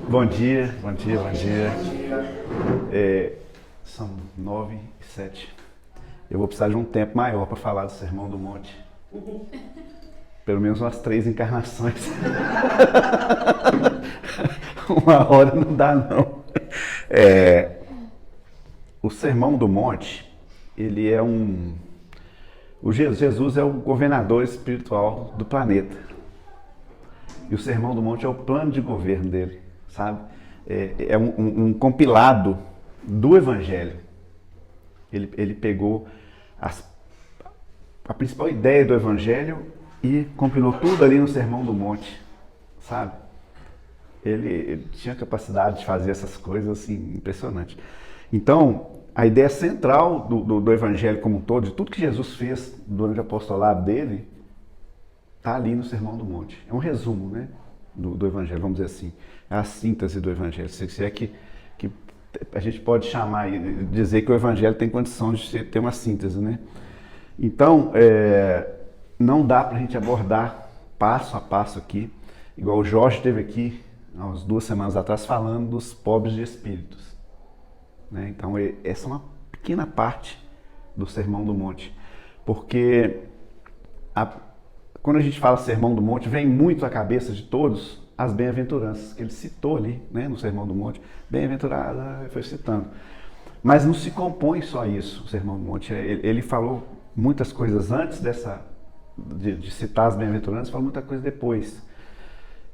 Bom dia, bom dia, bom dia. São 9h07. Eu vou precisar de um tempo maior para falar do Sermão do Monte. Pelo menos umas 3 encarnações. 1 hora não dá, não. O Sermão do Monte, ele é Jesus é o governador espiritual do planeta. E o Sermão do Monte é o plano de governo dele, sabe? É um compilado do Evangelho. Ele pegou a principal ideia do Evangelho e compilou tudo ali no Sermão do Monte, sabe? Ele tinha capacidade de fazer essas coisas assim, impressionante. Então, a ideia central do Evangelho como um todo, de tudo que Jesus fez durante o apostolado dele, está ali no Sermão do Monte. É um resumo, né, do Evangelho, vamos dizer assim. É a síntese do Evangelho. Se é que a gente pode chamar e dizer que o Evangelho tem condição de ter uma síntese, né? Então, não dá para a gente abordar passo a passo aqui, igual o Jorge esteve aqui, há umas 2 semanas atrás, falando dos pobres de espíritos. Né? Então, essa é uma pequena parte do Sermão do Monte. Porque quando a gente fala Sermão do Monte, vem muito à cabeça de todos as bem-aventuranças, que ele citou ali, né, no Sermão do Monte. Bem-aventurada, foi citando. Mas não se compõe só isso, o Sermão do Monte. Ele falou muitas coisas antes de citar as bem-aventuranças, falou muita coisa depois.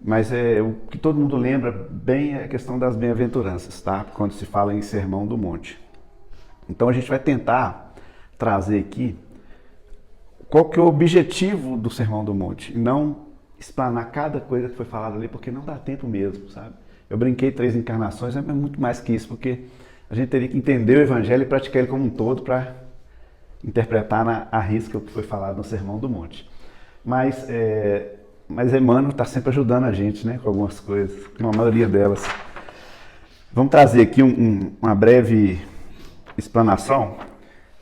Mas o que todo mundo lembra bem é a questão das bem-aventuranças, tá? Quando se fala em Sermão do Monte. Então a gente vai tentar trazer aqui qual que é o objetivo do Sermão do Monte, e não explanar cada coisa que foi falada ali, porque não dá tempo mesmo, sabe? Eu brinquei 3 encarnações, mas é muito mais que isso, porque a gente teria que entender o Evangelho e praticar ele como um todo para interpretar à risca o que foi falado no Sermão do Monte. Mas Emmanuel está sempre ajudando a gente, né, com algumas coisas, com a maioria delas. Vamos trazer aqui uma breve explanação,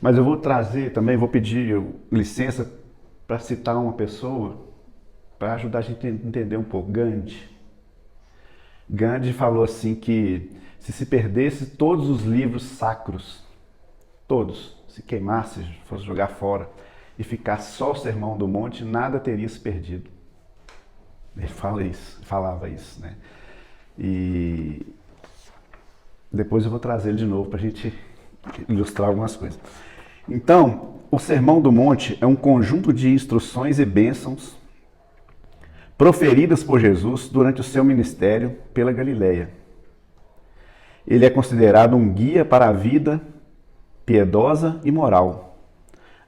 mas eu vou trazer também, vou pedir licença para citar uma pessoa para ajudar a gente a entender um pouco. Gandhi falou assim que se perdesse todos os livros sacros, todos, se queimasse, fosse jogar fora e ficasse só o Sermão do Monte, nada teria se perdido. Ele falava isso, né? E depois eu vou trazer ele de novo para a gente ilustrar algumas coisas. Então, o Sermão do Monte é um conjunto de instruções e bênçãos proferidas por Jesus durante o seu ministério pela Galileia. Ele é considerado um guia para a vida piedosa e moral,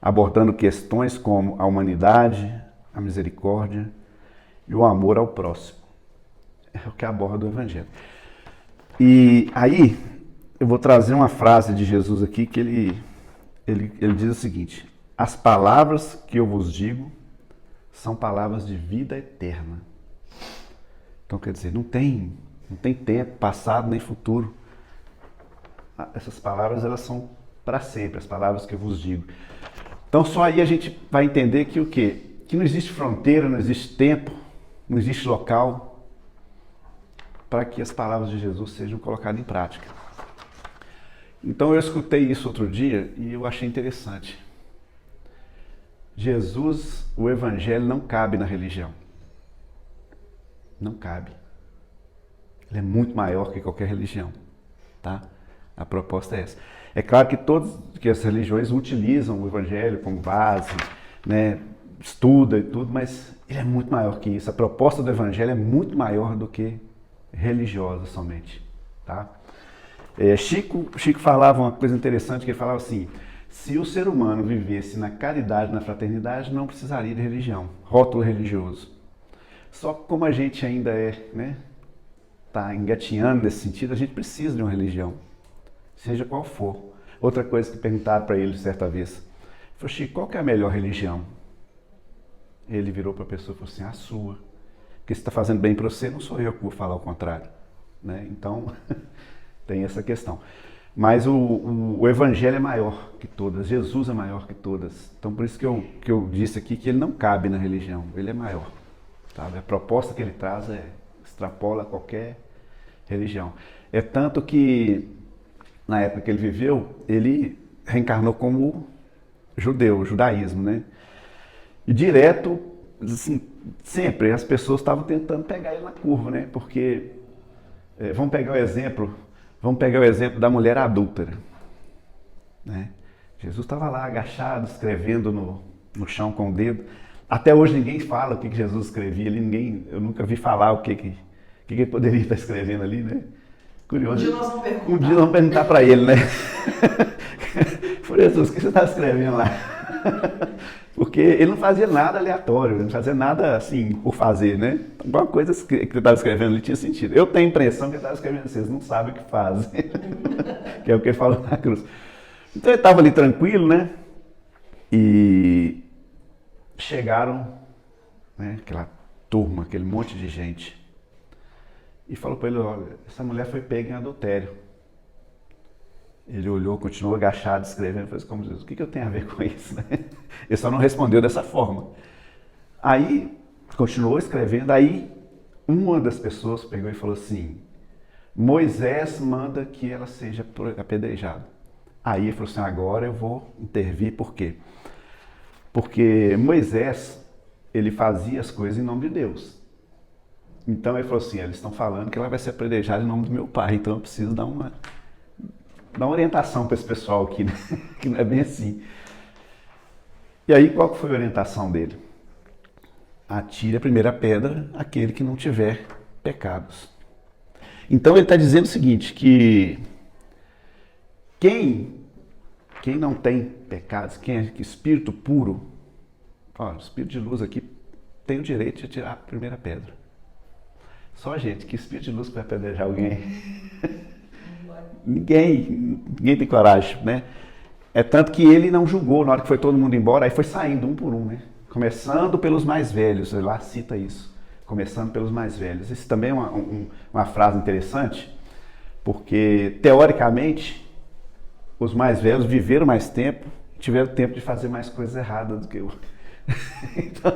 abordando questões como a humanidade, a misericórdia e o amor ao próximo. É o que aborda o Evangelho. E aí, eu vou trazer uma frase de Jesus aqui que ele diz o seguinte: as palavras que eu vos digo são palavras de vida eterna. Então, quer dizer, não tem tempo, passado nem futuro. Essas palavras, elas são para sempre, as palavras que eu vos digo. Então, só aí a gente vai entender que o quê? Que não existe fronteira, não existe tempo, não existe local para que as palavras de Jesus sejam colocadas em prática. Então, eu escutei isso outro dia e eu achei interessante. Jesus, o Evangelho não cabe na religião. Não cabe. Ele é muito maior que qualquer religião, tá? A proposta é essa. É claro que as religiões utilizam o Evangelho como base, né? Estuda e tudo, mas ele é muito maior que isso. A proposta do Evangelho é muito maior do que religiosa somente, tá? Chico falava uma coisa interessante, que ele falava assim: se o ser humano vivesse na caridade, na fraternidade, não precisaria de religião, rótulo religioso. Só que como a gente ainda tá engatinhando nesse sentido, a gente precisa de uma religião, seja qual for. Outra coisa que perguntaram para ele certa vez, ele falou: Chico, qual que é a melhor religião? Ele virou para a pessoa e falou assim: a sua. Porque se está fazendo bem para você, não sou eu que vou falar o contrário, né? Então, tem essa questão. Mas o Evangelho é maior que todas, Jesus é maior que todas. Então, por isso que eu disse aqui que ele não cabe na religião, ele é maior. Sabe? A proposta que ele traz extrapola qualquer religião. É tanto que, na época que ele viveu, ele reencarnou como judeu, o judaísmo, né? E direto, assim, sempre as pessoas estavam tentando pegar ele na curva, né? Porque, vamos pegar o exemplo da mulher adúltera, né? Jesus estava lá agachado, escrevendo no chão com o dedo. Até hoje ninguém fala o que Jesus escrevia ali, eu nunca vi falar o que ele poderia estar escrevendo ali, né? Curioso. Um dia nós vamos perguntar para ele, né? Por Jesus, o que você está escrevendo lá? Porque ele não fazia nada aleatório, ele não fazia nada assim por fazer, né? Alguma coisa que ele estava escrevendo ali tinha sentido. Eu tenho a impressão que ele estava escrevendo, vocês não sabem o que fazem, que é o que ele falou na cruz. Então ele estava ali tranquilo, né? E chegaram, né, aquela turma, aquele monte de gente, e falou para ele: olha, essa mulher foi pega em adultério. Ele olhou, continuou agachado, escrevendo, fez como Jesus, o que eu tenho a ver com isso, né? Ele só não respondeu dessa forma. Aí, continuou escrevendo, aí uma das pessoas pegou e falou assim: Moisés manda que ela seja apedrejada. Aí ele falou assim: agora eu vou intervir, por quê? Porque Moisés, ele fazia as coisas em nome de Deus. Então ele falou assim: eles estão falando que ela vai ser apedrejada em nome do meu pai, então eu preciso dar uma orientação para esse pessoal aqui, né? Que não é bem assim. E aí, qual que foi a orientação dele? Atire a primeira pedra aquele que não tiver pecados. Então ele está dizendo o seguinte, que quem não tem pecados, quem é espírito puro, ó, o espírito de luz aqui tem o direito de atirar a primeira pedra. Só a gente, que espírito de luz que vai apedrejar alguém? Ninguém tem coragem, né? É tanto que ele não julgou na hora que foi todo mundo embora, aí foi saindo um por um, né? Começando pelos mais velhos, ele lá cita isso, começando pelos mais velhos. Isso também é uma frase interessante, porque teoricamente os mais velhos viveram mais tempo, tiveram tempo de fazer mais coisas erradas do que eu. Então,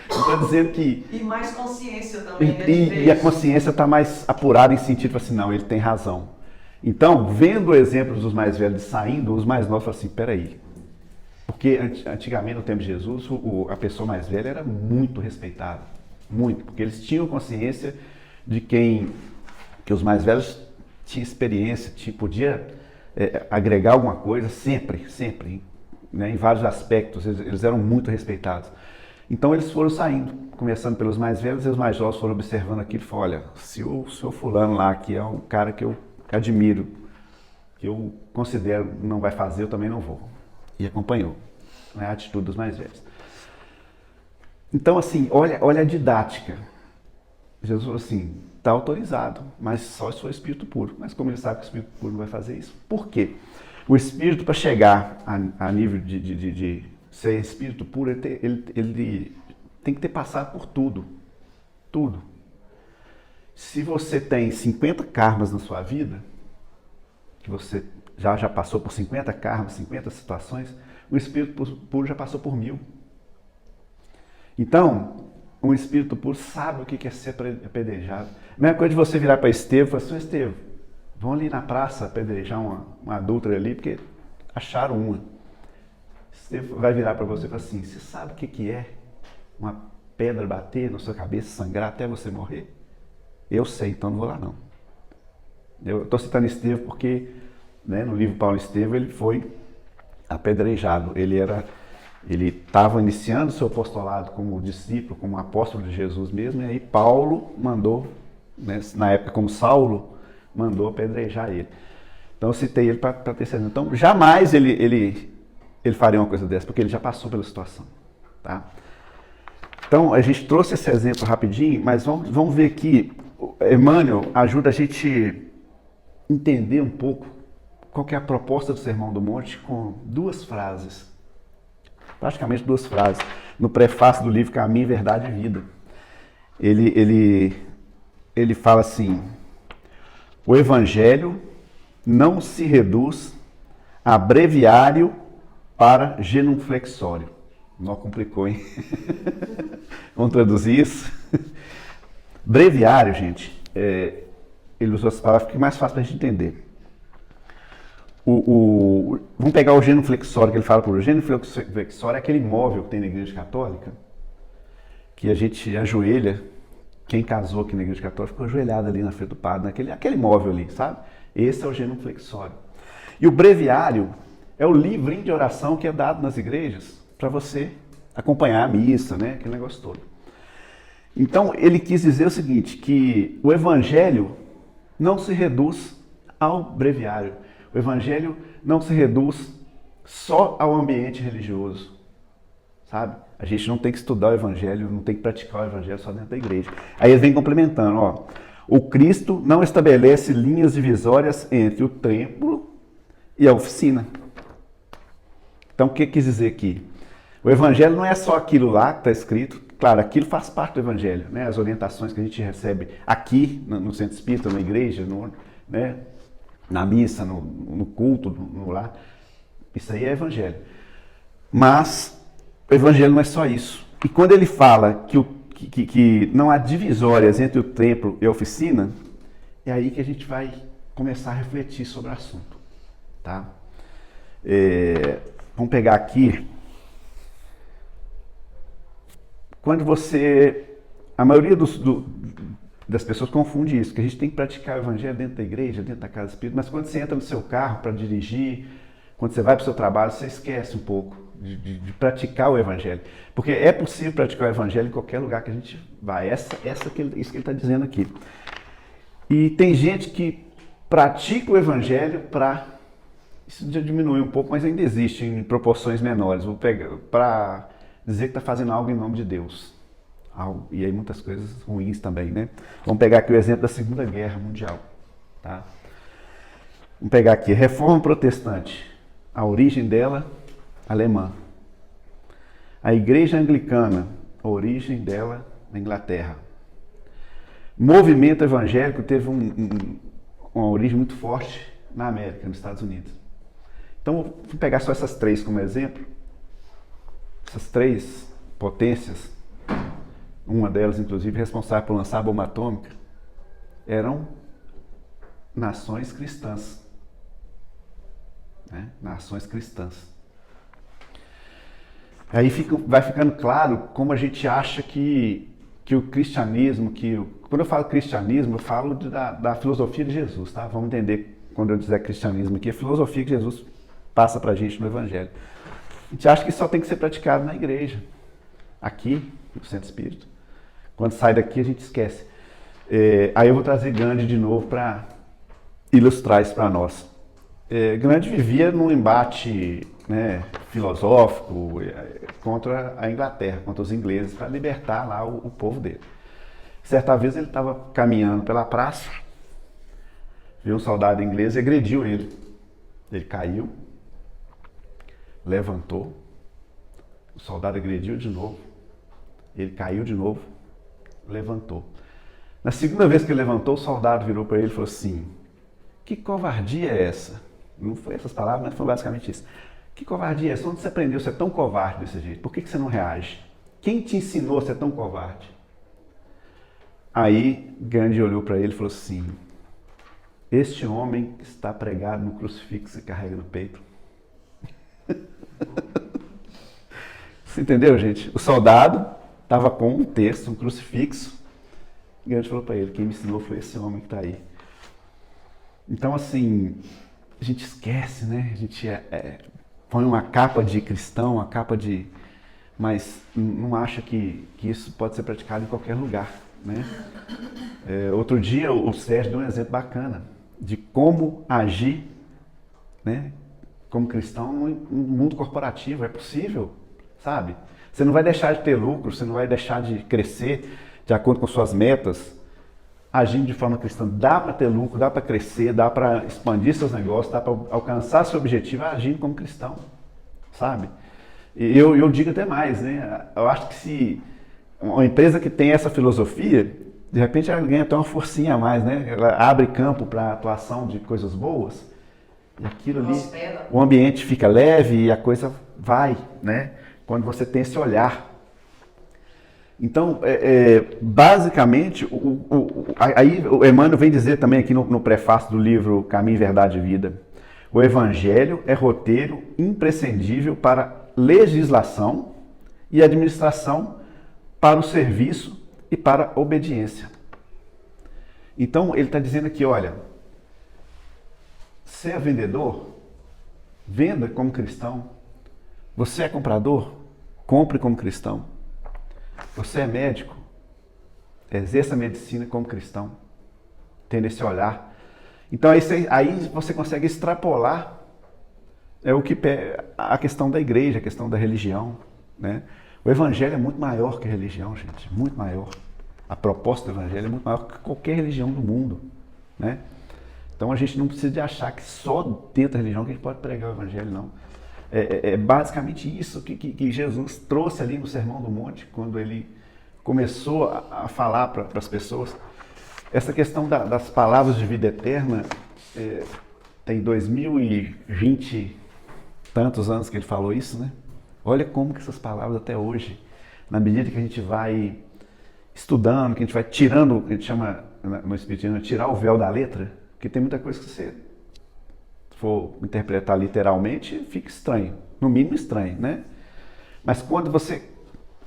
estou dizendo que... E mais consciência também, né? E a consciência está mais apurada em sentido assim, não, ele tem razão. Então, vendo o exemplo dos mais velhos saindo, os mais novos falam assim, peraí. Porque antigamente, no tempo de Jesus, a pessoa mais velha era muito respeitada. Muito. Porque eles tinham consciência de que os mais velhos tinham experiência, podia agregar alguma coisa sempre, né, em vários aspectos. Eles eram muito respeitados. Então, eles foram saindo, começando pelos mais velhos, e os mais jovens foram observando aquilo e falaram: olha, se o seu fulano lá, que é um cara que eu admiro, que eu considero não vai fazer, eu também não vou. E acompanhou, né, a atitude dos mais velhos. Então, assim, olha a didática. Jesus falou assim: está autorizado, mas só se for espírito puro. Mas como ele sabe que o espírito puro não vai fazer isso? Por quê? O espírito, para chegar a nível de ser espírito puro, ele tem que ter passado por tudo. Tudo. Se você tem 50 karmas na sua vida, que você já passou por 50 karmas, 50 situações, o espírito puro já passou por 1000. Então, um espírito puro sabe o que é ser apedrejado. A mesma coisa de você virar para Estevão e falar assim: Estevão, vão ali na praça apedrejar uma adúltera ali, porque acharam uma. Estevão vai virar para você e falar assim: você sabe o que é uma pedra bater na sua cabeça, sangrar até você morrer? Eu sei, então não vou lá não. Eu estou citando Estevão porque, né, no livro Paulo Estevão ele foi apedrejado. Ele estava iniciando seu apostolado como discípulo, como apóstolo de Jesus mesmo, e aí Paulo mandou, né, na época como Saulo, mandou apedrejar ele. Então eu citei ele para ter certeza. Então jamais ele faria uma coisa dessa, porque ele já passou pela situação. Tá? Então a gente trouxe esse exemplo rapidinho, mas vamos ver aqui. Emmanuel ajuda a gente entender um pouco qual que é a proposta do Sermão do Monte com 2 frases. Praticamente 2 frases. No prefácio do livro Caminho, Verdade e Vida. Ele fala assim: o Evangelho não se reduz a breviário para genuflexório. Não complicou, hein? Vamos traduzir isso? Breviário, gente, ele usou essa palavra, fica mais fácil para a gente entender. Vamos pegar o genuflexório, que ele fala por o genuflexório é aquele móvel que tem na igreja católica, que a gente ajoelha, quem casou aqui na igreja católica ficou ajoelhado ali na frente do padre, aquele móvel ali, sabe? Esse é o genuflexório. E o breviário é o livrinho de oração que é dado nas igrejas para você acompanhar a missa, né? Aquele negócio todo. Então, ele quis dizer o seguinte, que o evangelho não se reduz ao breviário. O evangelho não se reduz só ao ambiente religioso, sabe? A gente não tem que estudar o evangelho, não tem que praticar o evangelho só dentro da igreja. Aí eles vêm complementando, ó. O Cristo não estabelece linhas divisórias entre o templo e a oficina. Então, o que quis dizer aqui? O evangelho não é só aquilo lá que está escrito. Claro, aquilo faz parte do evangelho, né? As orientações que a gente recebe aqui no centro espírita, na igreja, né? Na missa, no culto, no lar. Isso aí é evangelho. Mas o evangelho não é só isso. E quando ele fala que não há divisórias entre o templo e a oficina, é aí que a gente vai começar a refletir sobre o assunto. Tá? Vamos pegar aqui. Quando a maioria das pessoas confunde isso, que a gente tem que praticar o evangelho dentro da igreja, dentro da casa espírita, mas quando você entra no seu carro para dirigir, quando você vai para o seu trabalho, você esquece um pouco de praticar o evangelho. Porque é possível praticar o evangelho em qualquer lugar que a gente vai. Isso que ele está dizendo aqui. E tem gente que pratica o evangelho para... Isso já diminuiu um pouco, mas ainda existe em proporções menores. Vou pegar para dizer que está fazendo algo em nome de Deus. E aí muitas coisas ruins também, né? Vamos pegar aqui o exemplo da Segunda Guerra Mundial. Tá? Vamos pegar aqui, Reforma Protestante. A origem dela, alemã. A Igreja Anglicana, a origem dela, na Inglaterra. Movimento evangélico teve uma origem muito forte na América, nos Estados Unidos. Então, vou pegar só essas três como exemplo. Essas três potências, uma delas, inclusive, responsável por lançar a bomba atômica, eram nações cristãs. Né? Nações cristãs. Aí vai ficando claro como a gente acha que o cristianismo, quando eu falo cristianismo, eu falo da filosofia de Jesus, tá? Vamos entender, quando eu dizer cristianismo aqui, a filosofia que Jesus passa pra gente no Evangelho. A gente acha que só tem que ser praticado na igreja, aqui, no Centro Espírita. Quando sai daqui, a gente esquece. Aí eu vou trazer Gandhi de novo para ilustrar isso para nós. Gandhi vivia num embate, né, filosófico contra a Inglaterra, contra os ingleses, para libertar lá o povo dele. Certa vez ele estava caminhando pela praça, viu um soldado inglês e agrediu ele. Ele caiu, levantou, o soldado agrediu de novo, ele caiu de novo, levantou. Na segunda vez que ele levantou, o soldado virou para ele e falou assim: que covardia é essa? Não foi essas palavras, mas foi basicamente isso. Que covardia é essa? Onde você aprendeu a ser tão covarde desse jeito? Por que você não reage? Quem te ensinou a ser tão covarde? Aí Gandhi olhou para ele e falou assim: este homem que está pregado no crucifixo e carrega no peito. Você entendeu, gente? O soldado estava com um texto, um crucifixo. Gandhi falou para ele: quem me ensinou foi esse homem que está aí. Então, assim, a gente esquece, né? A gente põe uma capa de cristão, uma capa de... mas não acha que isso pode ser praticado em qualquer lugar, né? Outro dia o Sérgio deu um exemplo bacana de como agir, né, como cristão no mundo corporativo. É possível, sabe? Você não vai deixar de ter lucro, você não vai deixar de crescer de acordo com suas metas, agindo de forma cristã. Dá para ter lucro, dá para crescer, dá para expandir seus negócios, dá para alcançar seu objetivo agindo como cristão, sabe? E eu digo até mais, né? Eu acho que se uma empresa que tem essa filosofia, de repente ela ganha até uma forcinha a mais, né? Ela abre campo para atuação de coisas boas, e aquilo ali, o ambiente fica leve e a coisa vai, né? Quando você tem esse olhar. Então, basicamente, aí o Emmanuel vem dizer também aqui no prefácio do livro Caminho, Verdade e Vida, o Evangelho é roteiro imprescindível para legislação e administração, para o serviço e para a obediência. Então, ele está dizendo aqui, olha, você é vendedor, venda como cristão. Você é comprador, compre como cristão. Você é médico, exerça a medicina como cristão, tendo esse olhar. Então aí você consegue extrapolar a questão da igreja, a questão da religião, né? O evangelho é muito maior que a religião, gente, muito maior. A proposta do evangelho é muito maior que qualquer religião do mundo, né? Então a gente não precisa de achar que só dentro da religião que a gente pode pregar o evangelho, não. É basicamente isso que Jesus trouxe ali no Sermão do Monte, quando ele começou a falar para as pessoas. Essa questão das palavras de vida eterna, tem 2020 tantos anos que ele falou isso, né? Olha como que essas palavras até hoje, na medida que a gente vai estudando, que a gente vai tirando, a gente chama no Espiritismo, tirar o véu da letra, porque tem muita coisa que você for interpretar literalmente, fica estranho, no mínimo estranho, né? Mas quando você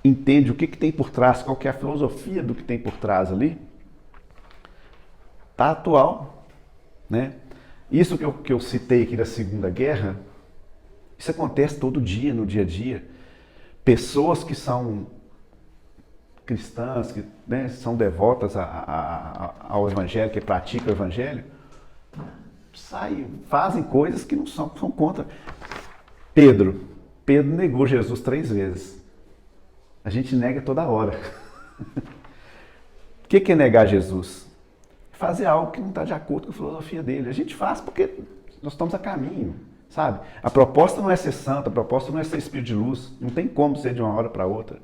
entende o que tem por trás, qual que é a filosofia do que tem por trás ali, tá atual, né? Isso que eu citei aqui da Segunda Guerra, isso acontece todo dia, no dia a dia. Pessoas que são cristãs, que, né, são devotas ao Evangelho, que praticam o Evangelho, fazem coisas que não são contra. Pedro negou Jesus 3 vezes. A gente nega toda hora. O que é negar Jesus? Fazer algo que não está de acordo com a filosofia dele. A gente faz porque nós estamos a caminho, sabe? A proposta não é ser santo, a proposta não é ser espírito de luz. Não tem como ser de uma hora para outra.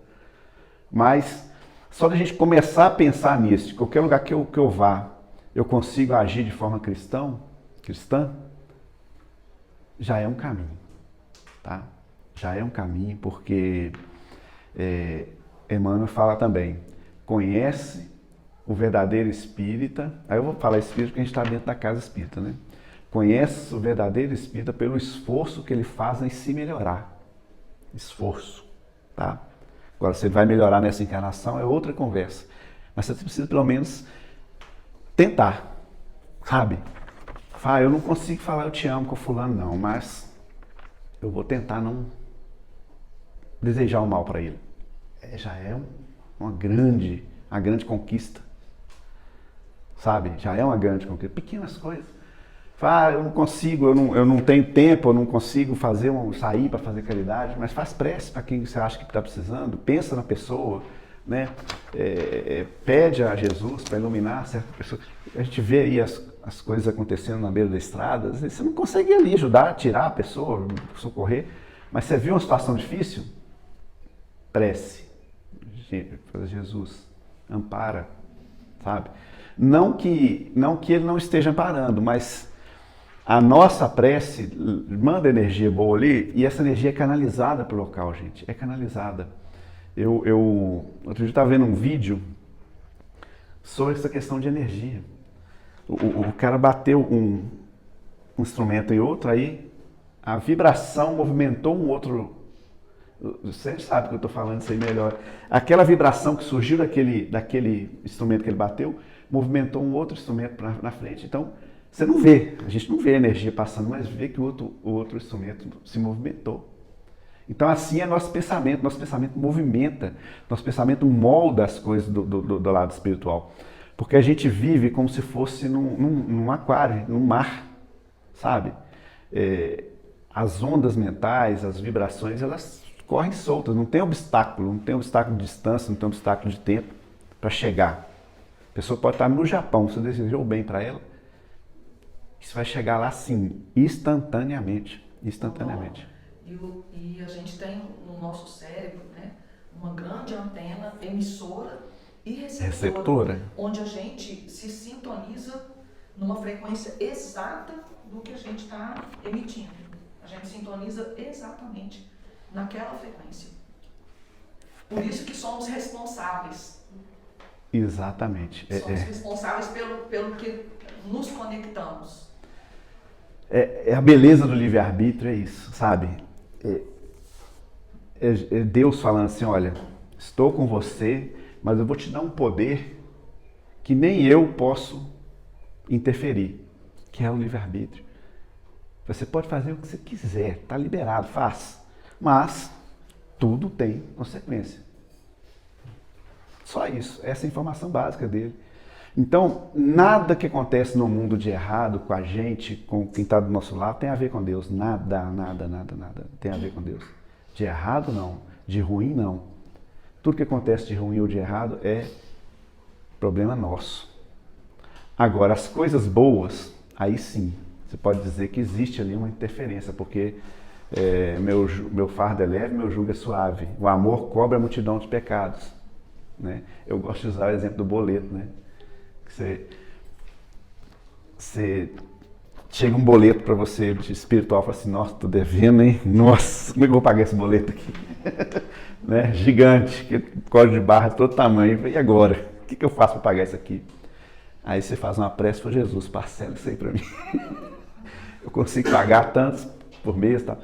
Mas só da gente começar a pensar nisso, de qualquer lugar que eu vá, eu consigo agir de forma cristã, já é um caminho, tá? Já é um caminho, porque Emmanuel fala também, conhece o verdadeiro espírita, aí eu vou falar espírita porque a gente está dentro da casa espírita, né? Conhece o verdadeiro espírita pelo esforço que ele faz em se melhorar. Esforço, tá? Agora, se ele vai melhorar nessa encarnação, é outra conversa. Mas você precisa, pelo menos, tentar, sabe? Eu não consigo falar eu te amo com fulano, não, mas eu vou tentar não desejar o mal para ele. Já é uma grande conquista, sabe? Já é uma grande conquista. Pequenas coisas. Eu não consigo, eu não tenho tempo, eu não consigo sair para fazer caridade, mas faz prece para quem você acha que está precisando, pensa na pessoa, né? Pede a Jesus para iluminar certa pessoa. A gente vê aí as coisas acontecendo na beira da estrada, às vezes você não consegue ir ali ajudar, tirar a pessoa, socorrer, mas você viu uma situação difícil? Prece. Jesus, ampara, sabe? Não que ele não esteja amparando, mas a nossa prece manda energia boa ali e essa energia é canalizada para o local, gente. É canalizada. Outro dia eu estava vendo um vídeo sobre essa questão de energia. O cara bateu um instrumento em outro, aí a vibração movimentou um outro. Você sabe que eu estou falando isso aí melhor. Aquela vibração que surgiu daquele instrumento que ele bateu, movimentou um outro instrumento na frente. Então, você não vê, a gente não vê a energia passando, mas vê que o outro instrumento se movimentou. Então, assim é nosso pensamento movimenta, nosso pensamento molda as coisas do lado espiritual. Porque a gente vive como se fosse num aquário, num mar, sabe? As ondas mentais, as vibrações, elas correm soltas, não tem obstáculo de distância, não tem obstáculo de tempo para chegar. A pessoa pode estar no Japão, você desejou bem para ela, isso vai chegar lá sim, instantaneamente. E a gente tem no nosso cérebro, né, uma grande antena emissora e receptora, onde a gente se sintoniza numa frequência exata do que a gente está emitindo. A gente sintoniza exatamente naquela frequência. Por isso que somos responsáveis. Exatamente. Somos responsáveis pelo que nos conectamos. É a beleza do livre-arbítrio, é isso, sabe? É Deus falando assim, olha, estou com você, mas eu vou te dar um poder que nem eu posso interferir, que é o livre-arbítrio. Você pode fazer o que você quiser, está liberado, faz. Mas tudo tem consequência. Só isso, essa é a informação básica dele. Então, nada que acontece no mundo de errado com a gente, com quem está do nosso lado, tem a ver com Deus. Nada tem a ver com Deus. De errado, não. De ruim, não. Tudo que acontece de ruim ou de errado é problema nosso. Agora, as coisas boas, aí sim, você pode dizer que existe ali uma interferência, porque meu fardo é leve, meu jugo é suave. O amor cobre a multidão de pecados. Né? Eu gosto de usar o exemplo do boleto, né? Você chega um boleto para você de espiritual e fala assim, nossa, tô devendo, hein? Nossa, como é que eu vou pagar esse boleto aqui? Né? Gigante, código de barra de todo tamanho. E agora? O que eu faço para pagar isso aqui? Aí você faz uma prece para Jesus, parcela isso aí para mim. Eu consigo pagar tantos por mês, tal.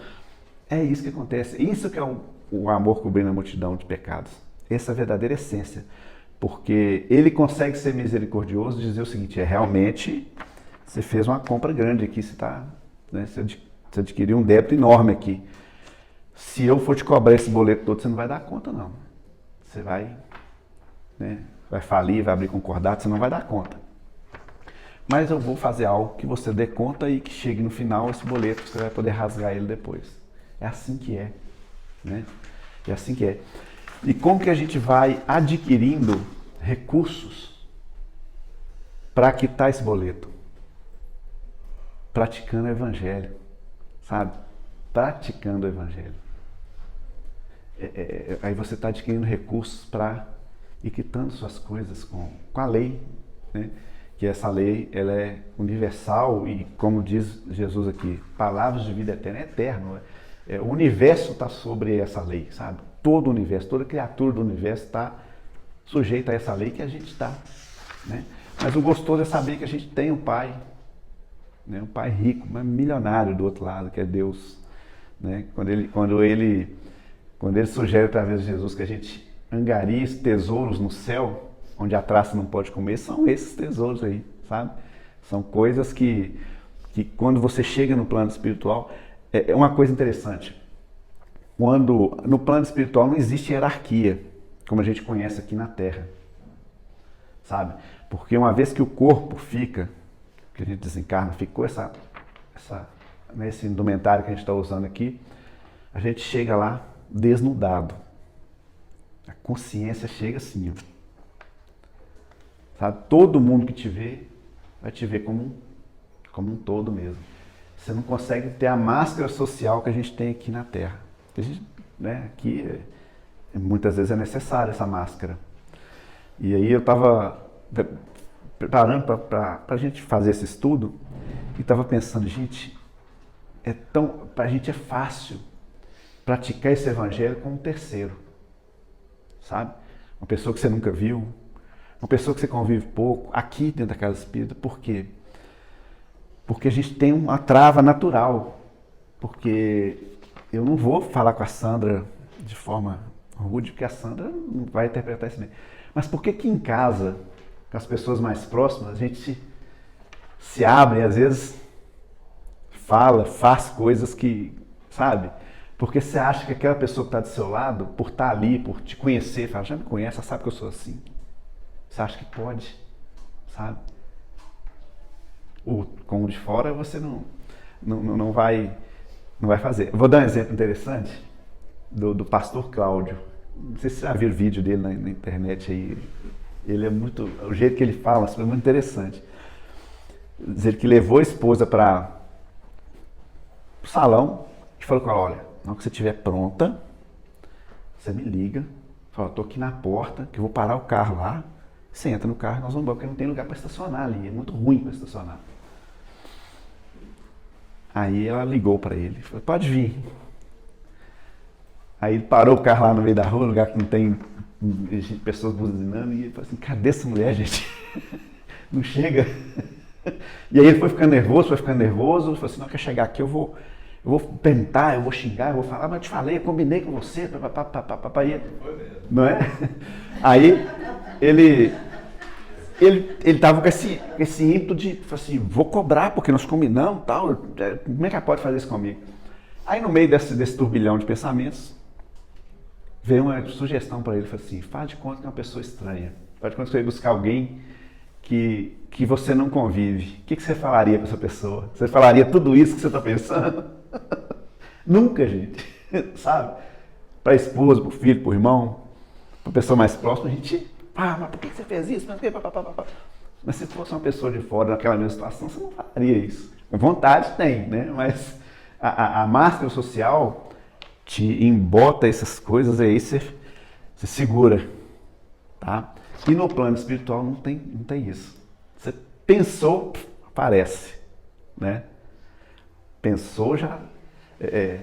É isso que acontece. Isso que é o amor cobrindo a multidão de pecados. Essa é a verdadeira essência. Porque ele consegue ser misericordioso e dizer o seguinte, realmente você fez uma compra grande aqui, você adquiriu um débito enorme aqui. Se eu for te cobrar esse boleto todo, você não vai dar conta, não. Você vai falir, vai abrir concordado, você não vai dar conta. Mas eu vou fazer algo que você dê conta e que chegue no final esse boleto, você vai poder rasgar ele depois. É assim que é. Né? É assim que é. E como que a gente vai adquirindo recursos para quitar esse boleto? Praticando o Evangelho, sabe? Praticando o Evangelho. Aí você está adquirindo recursos para ir quitando suas coisas com a lei, né? Que essa lei ela é universal e, como diz Jesus aqui, palavras de vida eterna, é eterno. O universo está sobre essa lei, sabe? Todo o universo, toda criatura do universo está sujeita a essa lei que a gente está. Né? Mas o gostoso é saber que a gente tem um Pai, né? Um Pai rico, mas milionário do outro lado, que é Deus. Né? Quando ele sugere através de Jesus que a gente angarie tesouros no céu, onde a traça não pode comer, são esses tesouros aí, sabe? São coisas que quando você chega no plano espiritual, é uma coisa interessante. Quando no plano espiritual não existe hierarquia, como a gente conhece aqui na Terra, sabe? Porque uma vez que o corpo fica, que a gente desencarna, ficou nesse indumentário que a gente está usando aqui, a gente chega lá desnudado. A consciência chega assim, ó. Sabe? Todo mundo que te vê vai te ver como um todo mesmo. Você não consegue ter a máscara social que a gente tem aqui na Terra. Aqui muitas vezes é necessária essa máscara. E aí eu estava preparando para a gente fazer esse estudo e estava pensando, gente, para a gente é fácil praticar esse evangelho com um terceiro, sabe? Uma pessoa que você nunca viu, uma pessoa que você convive pouco, aqui dentro da casa espírita. Por quê? Porque a gente tem uma trava natural. Porque eu não vou falar com a Sandra de forma rude, porque a Sandra não vai interpretar isso bem. Mas por que em casa, com as pessoas mais próximas, a gente se abre e às vezes faz coisas que, sabe? Porque você acha que aquela pessoa que está do seu lado, por estar ali, por te conhecer, fala, já me conhece, sabe que eu sou assim. Você acha que pode, sabe? Com o de fora você não vai fazer. Eu vou dar um exemplo interessante do pastor Cláudio. Não sei se você já viu o vídeo dele na internet aí. Ele é muito... O jeito que ele fala é muito interessante. Dizer que levou a esposa para o salão e falou com ela, olha, na hora que você estiver pronta, você me liga. Fala, estou aqui na porta, que eu vou parar o carro lá. Você entra no carro e nós vamos embora, porque não tem lugar para estacionar ali. É muito ruim para estacionar. Aí ela ligou para ele. Falou, pode vir. Aí ele parou o carro lá no meio da rua, lugar que não tem pessoas buzinando, e ele falou assim, cadê essa mulher, gente? Não chega. E aí ele foi ficando nervoso, falou assim, não, quer chegar aqui, eu vou tentar, eu vou xingar, eu vou falar, mas eu te falei, eu combinei com você, papapá, não é? Aí ele estava com esse ímpeto de, assim, vou cobrar, porque nós combinamos, tal, como é que ela pode fazer isso comigo? Aí no meio desse turbilhão de pensamentos, veio uma sugestão para ele, falou assim, faz de conta que é uma pessoa estranha, faz de conta que você vai buscar alguém que você não convive. O que você falaria para essa pessoa? Você falaria tudo isso que você está pensando? Nunca, gente, sabe? Para a esposa, para o filho, para o irmão, para a pessoa mais próxima, a gente, mas por que você fez isso? Mas se fosse uma pessoa de fora naquela mesma situação, você não faria isso. Vontade tem, né? Mas a máscara social te embota essas coisas, aí você segura, tá? E no plano espiritual não tem isso. Você pensou, aparece, né? Pensou já...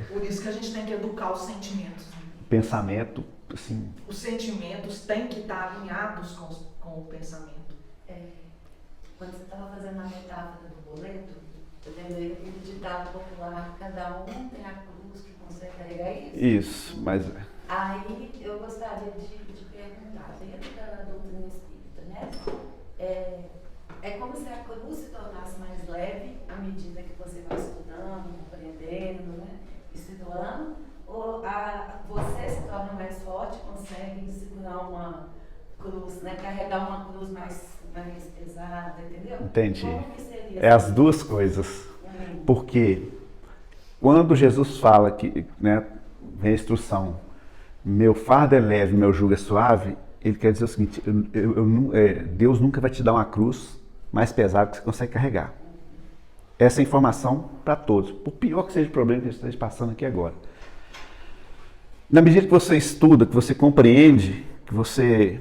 Por isso que a gente tem que educar os sentimentos. Pensamento, assim... Os sentimentos têm que estar alinhados com o pensamento. Quando você estava fazendo a metáfora do boleto, eu lembrei aquele ditado popular, cada um tem a cruz que consegue carregar isso. Isso, mas... Aí eu gostaria de perguntar, dentro da doutrina espírita, né? É como se a cruz se tornasse mais leve à medida que você vai estudando, aprendendo, né? E se doando, ou você se torna mais forte, consegue segurar uma cruz, né? Carregar uma cruz mais pesada, entendeu? Entendi. Como que seria É as duas coisas. Porque quando Jesus fala que, né, vem a instrução, meu fardo é leve, meu jugo é suave, ele quer dizer o seguinte, Deus nunca vai te dar uma cruz mais pesada que você consegue carregar. Essa é a informação para todos, por pior que seja o problema que a gente esteja passando aqui agora. Na medida que você estuda, que você compreende, que você,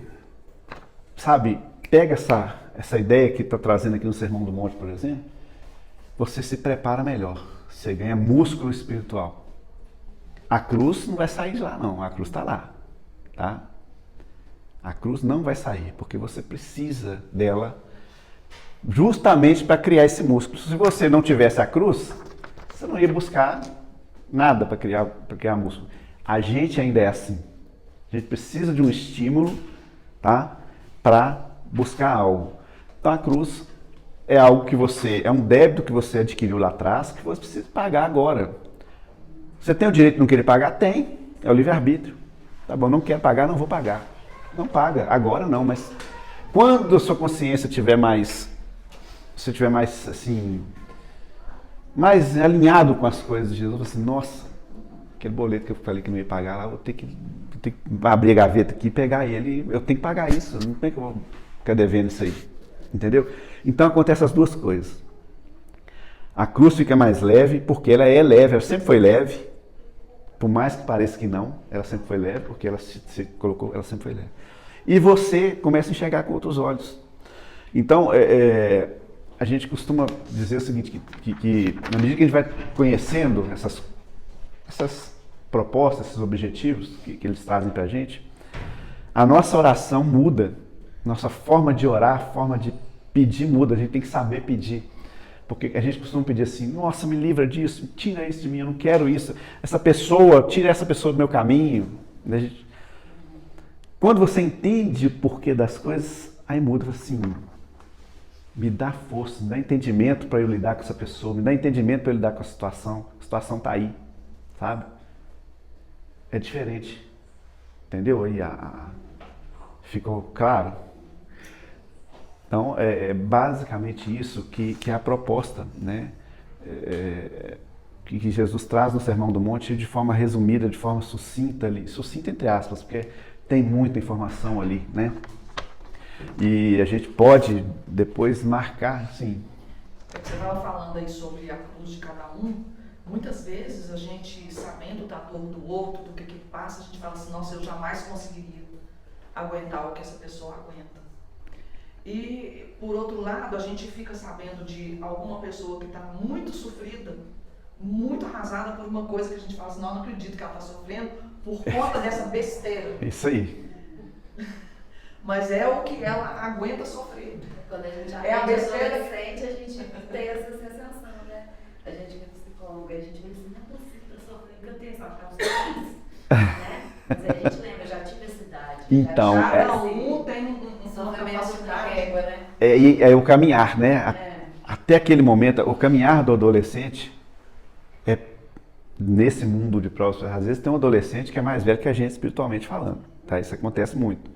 sabe, pega essa ideia que está trazendo aqui no Sermão do Monte, por exemplo, você se prepara melhor, você ganha músculo espiritual. A cruz não vai sair de lá, não. A cruz está lá, tá? A cruz não vai sair, porque você precisa dela justamente para criar esse músculo. Se você não tivesse a cruz, você não ia buscar nada para criar músculo. A gente ainda é assim. A gente precisa de um estímulo, tá? Para buscar algo. Então a cruz é algo que é um débito que você adquiriu lá atrás, que você precisa pagar agora. Você tem o direito de não querer pagar? Tem. É o livre-arbítrio. Tá bom, não quero pagar, não vou pagar. Não paga. Agora não, mas quando a sua consciência estiver mais... Se estiver mais, assim... mais alinhado com as coisas de Jesus, assim, nossa, aquele boleto que eu falei que não ia pagar lá, eu vou ter que abrir a gaveta aqui e pegar ele. Eu tenho que pagar isso. Não tem que eu vou ficar devendo isso aí. Entendeu? Então acontecem as duas coisas. A cruz fica mais leve, porque ela é leve, ela sempre foi leve. Por mais que pareça que não, ela sempre foi leve, porque ela se colocou, ela sempre foi leve. E você começa a enxergar com outros olhos. Então, a gente costuma dizer o seguinte, que na medida que a gente vai conhecendo essas propostas, esses objetivos que eles trazem para a gente, a nossa oração muda, nossa forma de orar, a forma de pedir muda, a gente tem que saber pedir. Porque a gente costuma pedir assim, nossa, me livra disso, tira isso de mim, eu não quero isso. Tira essa pessoa do meu caminho. Quando você entende o porquê das coisas, aí muda assim, me dá força, me dá entendimento para eu lidar com essa pessoa, me dá entendimento para eu lidar com a situação está aí, sabe? É diferente, entendeu? Aí ficou claro? Então, é basicamente isso que é a proposta, né? Que Jesus traz no Sermão do Monte de forma resumida, de forma sucinta ali, sucinta entre aspas, porque tem muita informação ali, né? E a gente pode depois marcar, sim. Você estava falando aí sobre a cruz de cada um. Muitas vezes a gente, sabendo da dor do outro, do que passa, a gente fala assim, nossa, eu jamais conseguiria aguentar o que essa pessoa aguenta. E, por outro lado, a gente fica sabendo de alguma pessoa que está muito sofrida, muito arrasada por uma coisa que a gente fala assim, não acredito que ela está sofrendo por conta dessa besteira. Isso aí. Mas é o que ela aguenta sofrer. Quando a gente É a besteira. adolescente, a gente tem essa sensação, né? A gente é psicóloga, a gente vê assim, não é possível, eu sofrendo, que eu tenho essa causa feliz, né? Mas aí a gente lembra, eu já tive essa idade. Então, cada um tem um sofrimento na régua, né? É o caminhar, né? Até aquele momento, o caminhar do adolescente é nesse mundo de provas. Às vezes tem um adolescente que é mais velho que a gente espiritualmente falando, tá? Isso acontece muito.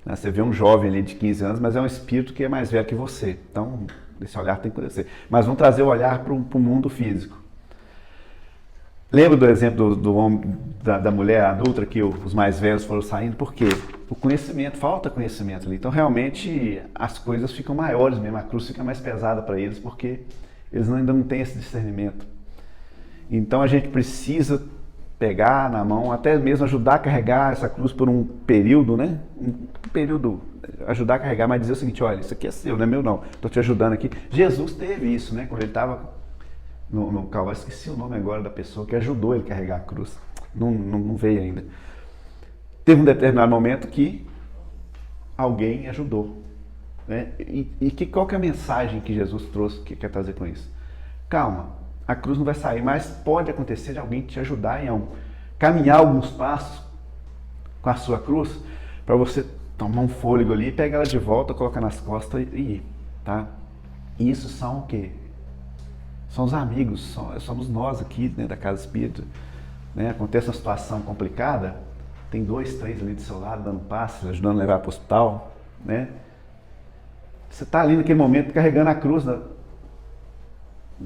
Você vê um jovem ali de 15 anos, mas é um espírito que é mais velho que você. Então, esse olhar tem que acontecer. Mas vamos trazer o olhar para o mundo físico. Lembra do exemplo do homem, da mulher adulta, que os mais velhos foram saindo? Por quê? O conhecimento, falta conhecimento ali. Então, realmente, as coisas ficam maiores mesmo, a cruz fica mais pesada para eles, porque eles ainda não têm esse discernimento. Então, a gente precisa pegar na mão, até mesmo ajudar a carregar essa cruz por um período, né? Um período, ajudar a carregar, mas dizer o seguinte, olha, isso aqui é seu, não é meu não, estou te ajudando aqui. Jesus teve isso, né? Quando ele estava no Calvário, esqueci o nome agora da pessoa que ajudou ele a carregar a cruz, não veio ainda. Teve um determinado momento que alguém ajudou, né? Qual que é a mensagem que Jesus trouxe, que quer trazer com isso? Calma. A cruz não vai sair, mas pode acontecer de alguém te ajudar em caminhar alguns passos com a sua cruz, para você tomar um fôlego ali, pegar ela de volta, colocar nas costas e ir, tá? E isso são o quê? São os amigos, somos nós aqui, né, da Casa Espírita, né? Acontece uma situação complicada, tem 2, 3 ali do seu lado, dando passos, ajudando a levar para o hospital, né? Você está ali naquele momento carregando a cruz,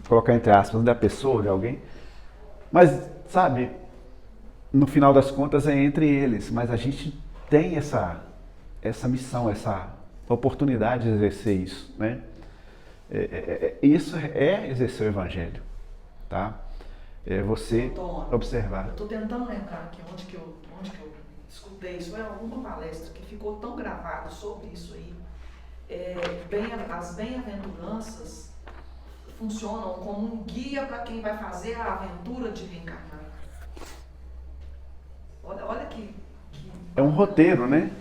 colocar entre aspas, da pessoa, de alguém, mas, sabe, no final das contas é entre eles, mas a gente tem essa missão, essa oportunidade de exercer isso, né? Isso é exercer o Evangelho, tá? É você observar. Eu estou tentando lembrar aqui onde que eu escutei isso, foi alguma palestra que ficou tão gravado sobre isso aí. As bem-aventuranças funcionam como um guia para quem vai fazer a aventura de reencarnar. Olha que é um roteiro, né?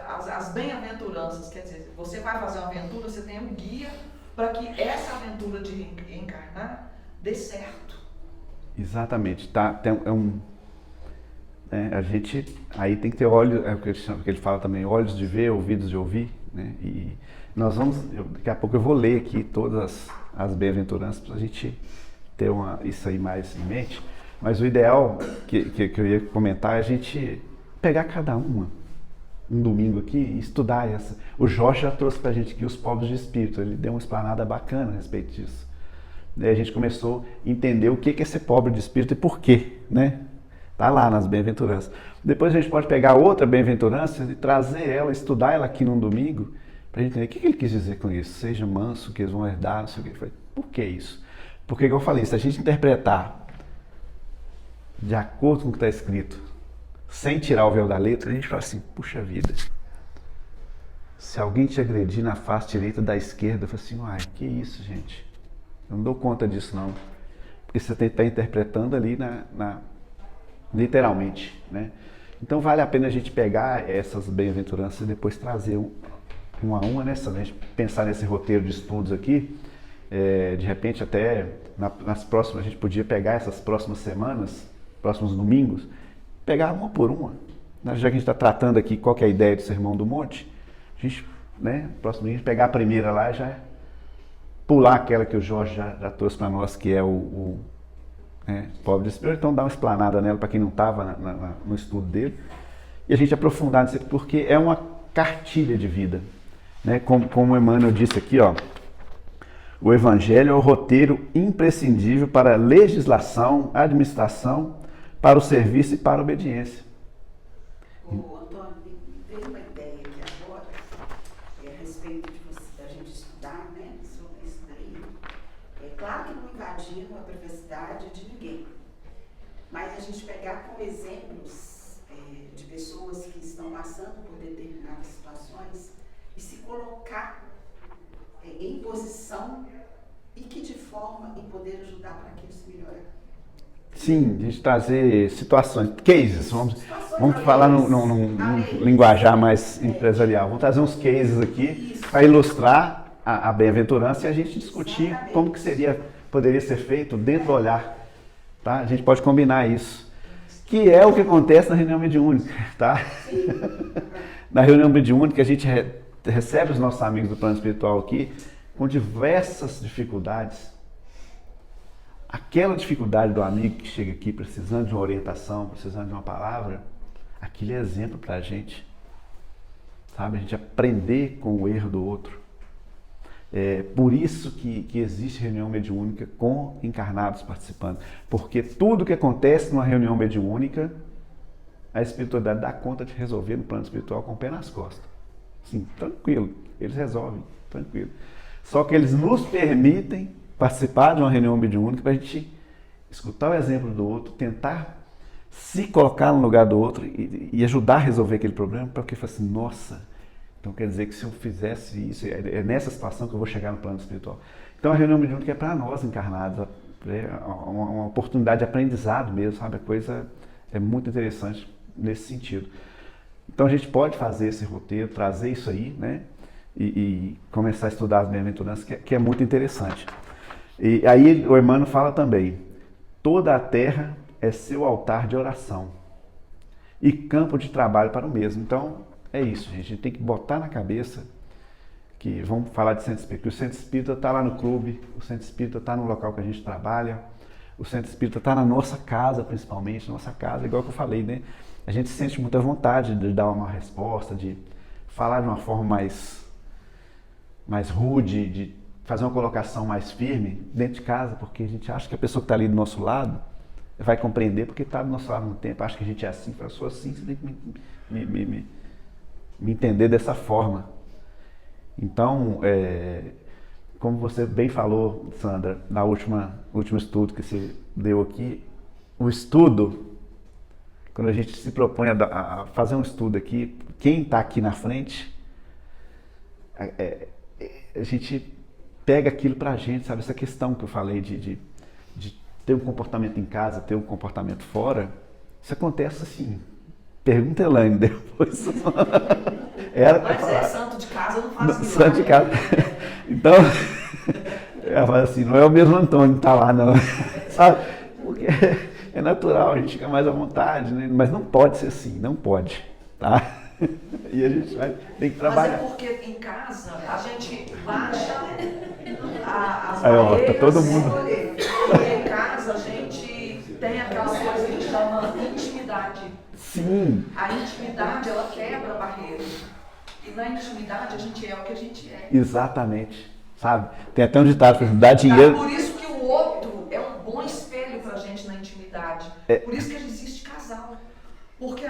As bem-aventuranças, quer dizer, você vai fazer uma aventura, você tem um guia para que essa aventura de reencarnar dê certo. Exatamente. Tá? A gente aí tem que ter olhos, é o que ele fala também, olhos de ver, ouvidos de ouvir, né? E nós daqui a pouco eu vou ler aqui todas as bem-aventuranças para a gente ter isso aí mais em mente, mas o ideal que eu ia comentar é a gente pegar cada um domingo aqui e estudar essa. O Jorge já trouxe para a gente aqui os pobres de espírito, ele deu uma explanada bacana a respeito disso. Daí a gente começou a entender o que é ser pobre de espírito e por quê, né? Está lá nas bem-aventuranças. Depois a gente pode pegar outra bem-aventurança e trazer ela, estudar ela aqui num domingo, para a gente entender o que ele quis dizer com isso. Seja manso, que eles vão herdar, não sei o que. Por que isso? Porque, como eu falei, se a gente interpretar de acordo com o que está escrito, sem tirar o véu da letra, a gente fala assim, puxa vida, se alguém te agredir na face direita da esquerda, eu falo assim, uai, que isso, gente? Eu não dou conta disso, não. Porque você está interpretando ali literalmente, né? Então vale a pena a gente pegar essas bem-aventuranças e depois trazer uma a uma, né? Se a gente pensar nesse roteiro de estudos aqui, de repente até nas próximas, a gente podia pegar essas próximas semanas, próximos domingos, pegar uma por uma. Já que a gente está tratando aqui qual que é a ideia do Sermão do Monte, a gente, né, próximo domingo, pegar a primeira lá e já pular aquela que o Jorge já trouxe para nós, que é o pobre de espírito, então dá uma explanada nela para quem não estava no estudo dele, e a gente aprofundar nisso, porque é uma cartilha de vida, né? Como o Emmanuel disse aqui, ó, o Evangelho é o roteiro imprescindível para a legislação, administração, para o serviço e para a obediência. Antônio, veio uma ideia aqui agora, a respeito da gente estudar, né, sobre isso daí. É claro que não invadindo a privacidade de ninguém, mas a gente pegar como exemplos de pessoas que estão passando por determinadas situações e se colocar em posição e que de forma em poder ajudar para aquilo se melhorar. Sim, a gente trazer situações, cases, vamos falar num linguajar mais empresarial. Vamos trazer uns cases aqui para ilustrar a bem-aventurança e a gente discutir como que poderia ser feito dentro do olhar. Tá? A gente pode combinar isso. Que é o que acontece na reunião mediúnica. Tá? Na reunião mediúnica a gente recebe os nossos amigos do plano espiritual aqui com diversas dificuldades. Aquela dificuldade do amigo que chega aqui precisando de uma orientação, precisando de uma palavra, aquilo é exemplo para a gente. Sabe? A gente aprender com o erro do outro. É por isso que existe reunião mediúnica com encarnados participando. Porque tudo que acontece numa reunião mediúnica, a espiritualidade dá conta de resolver no plano espiritual com o pé nas costas. Sim, tranquilo. Eles resolvem, tranquilo. Só que eles nos permitem participar de uma reunião mediúnica para a gente escutar o exemplo do outro, tentar se colocar no lugar do outro e ajudar a resolver aquele problema, porque fala assim, nossa, então quer dizer que se eu fizesse isso, é nessa situação que eu vou chegar no plano espiritual. Então a reunião mediúnica é para nós encarnados, é uma oportunidade de aprendizado mesmo, sabe? A coisa é muito interessante nesse sentido. Então a gente pode fazer esse roteiro, trazer isso aí, né? E começar a estudar as bem-aventuranças, que é muito interessante. E aí o Emmanuel fala também, toda a terra é seu altar de oração e campo de trabalho para o mesmo. Então é isso, gente, a gente tem que botar na cabeça que vamos falar de centro espírita, que o centro espírita está lá no clube, o centro espírita está no local que a gente trabalha, o centro espírita está na nossa casa principalmente, nossa casa, igual que eu falei, né? A gente sente muita vontade de dar uma resposta, de falar de uma forma mais rude, de fazer uma colocação mais firme dentro de casa, porque a gente acha que a pessoa que está ali do nosso lado vai compreender, porque está do nosso lado no tempo, acha que a gente é assim, eu sou assim, você tem que me entender dessa forma. Então, como você bem falou, Sandra, na último estudo que você deu aqui, o estudo, quando a gente se propõe a fazer um estudo aqui, quem está aqui na frente, a gente pega aquilo pra gente, sabe? Essa questão que eu falei de ter um comportamento em casa, ter um comportamento fora, isso acontece assim. Pergunta a Elaine depois. Mas santo de casa não faz milagre. Santo de casa. Então, ela fala assim, não é o mesmo Antônio que tá lá, não. Sabe? Porque é natural, a gente fica mais à vontade, né? Mas não pode ser assim, não pode, tá? E a gente tem que trabalhar. Mas é porque em casa a gente baixa as aí, ó, barreiras. tá todo mundo. Porque em casa a gente tem aquela coisa que chama intimidade. Sim. A intimidade, ela quebra a barreira. E na intimidade a gente é o que a gente é. Exatamente. Sabe? Tem até um ditado, dá dinheiro. É por isso que o outro é um bom espelho pra gente na intimidade. Por isso que existe casal. Porque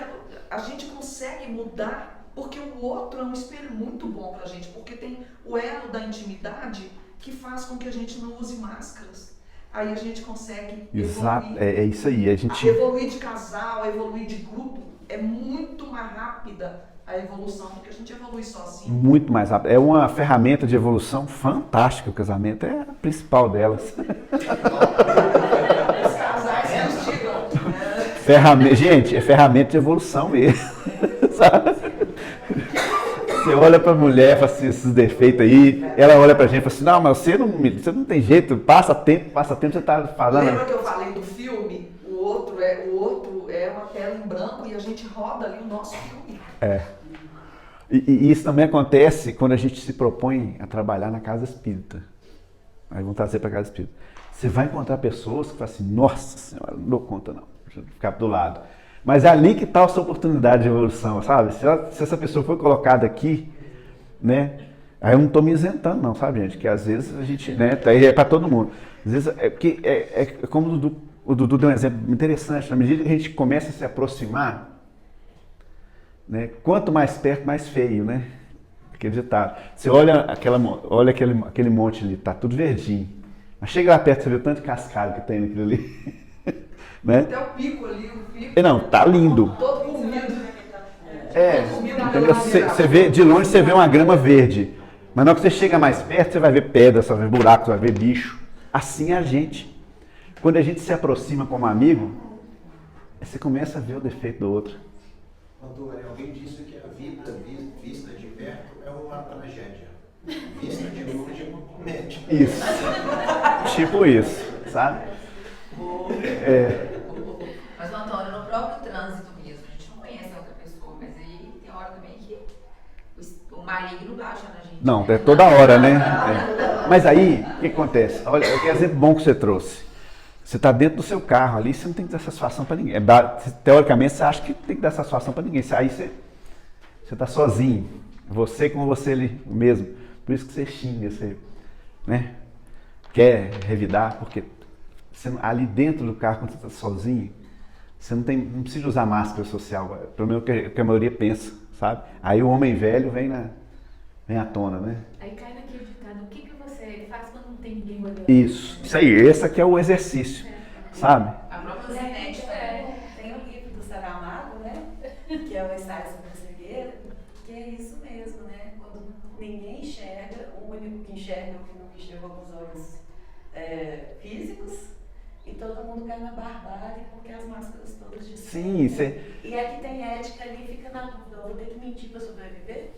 a gente consegue mudar, porque o outro é um espelho muito bom pra gente, porque tem o elo da intimidade que faz com que a gente não use máscaras. Aí a gente consegue evoluir. É isso aí. A gente evoluir de casal, evoluir de grupo, é muito mais rápida a evolução do que a gente evolui sozinho. Muito mais rápido. É uma ferramenta de evolução fantástica. O casamento é a principal delas. Os casais que nos digam. Gente, é ferramenta de evolução mesmo. Sabe? Você olha pra mulher, fala assim, esses defeitos aí, ela olha pra gente e fala assim, não, mas você não tem jeito, passa tempo, você tá falando. Lembra que eu falei do filme? O outro é uma tela em branco e a gente roda ali o nosso filme. E isso também acontece quando a gente se propõe a trabalhar na casa espírita. Aí vamos trazer pra casa espírita. Você vai encontrar pessoas que falam assim, nossa senhora, não dou conta não, deixa eu ficar do lado. Mas é ali que está a sua oportunidade de evolução, sabe? Se essa pessoa foi colocada aqui, né? Aí eu não estou me isentando não, sabe, gente? Que às vezes a gente, né? É para todo mundo. Às vezes é como o Dudu deu um exemplo interessante. Na medida que a gente começa a se aproximar, né? Quanto mais perto, mais feio, né? Aquele ditado. Você olha aquele monte ali, tá tudo verdinho. Mas chega lá perto, você vê o tanto de cascalho que tem naquilo ali. Né? Até o pico ali, o pico. Não, tá lindo. Todo comido. Entendeu? Você vê, de longe você vê uma grama verde. Mas na hora que você chega mais perto, você vai ver pedra, você vai ver buraco, você vai ver bicho. Assim é a gente. Quando a gente se aproxima como amigo, você começa a ver o defeito do outro. Antônio, alguém disse que a vida vista de perto é uma tragédia. Vista de longe é uma comédia. Isso. Tipo isso, sabe? Mas, Antônio, no próprio trânsito mesmo, a gente não conhece a outra pessoa, mas aí tem hora também que o maligno baixa na gente. Não, né? é toda hora, né? É. Mas aí, o que acontece? Olha, que exemplo bom que você trouxe. Você está dentro do seu carro ali, você não tem que dar satisfação para ninguém. Teoricamente, você acha que tem que dar satisfação para ninguém. Aí você está sozinho. Você com você ali mesmo. Por isso que você xinga, você, né, quer revidar, porque ali dentro do carro, quando você está sozinho, você não precisa usar máscara social. Pelo menos o que a maioria pensa, sabe? Aí o homem velho vem à tona, né? Aí cai naquele ditado, o que você faz quando não tem ninguém olhando? Isso aí, esse aqui é o exercício, sabe? A própria Zenete, Tem um livro do Saramago, né? Que é o Ensaio sobre a Cegueira, que é isso mesmo, né? Quando ninguém enxerga, o único que enxerga é o que não enxergou com os olhos físicos, e todo mundo cai na barbárie porque as máscaras todas de Sim, você... E a que tem ética ali fica na dúvida, eu vou ter que mentir para sobreviver?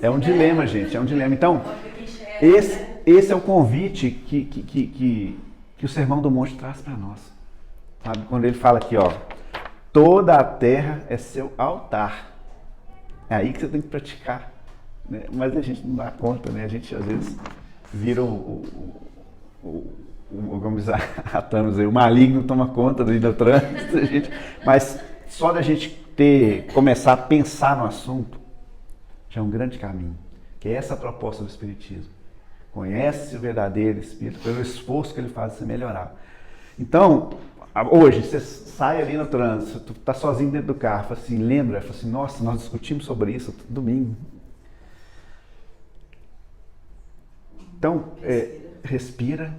É um dilema, gente, é um dilema. Então, Enxerga, esse é o convite que o Sermão do Monte traz para nós. Sabe? Quando ele fala aqui, ó, toda a terra é seu altar. É aí que você tem que praticar. Né? Mas a gente não dá conta, né? A gente às vezes vira vamos dizer, o maligno toma conta do trânsito, gente. Mas só da gente começar a pensar no assunto, já é um grande caminho. Que é essa a proposta do Espiritismo. Conhece o verdadeiro Espírito pelo esforço que ele faz de se melhorar. Então, hoje, você sai ali no trânsito, tu tá sozinho dentro do carro, fala assim, lembra? Fala assim, nossa, nós discutimos sobre isso domingo. Então, respira.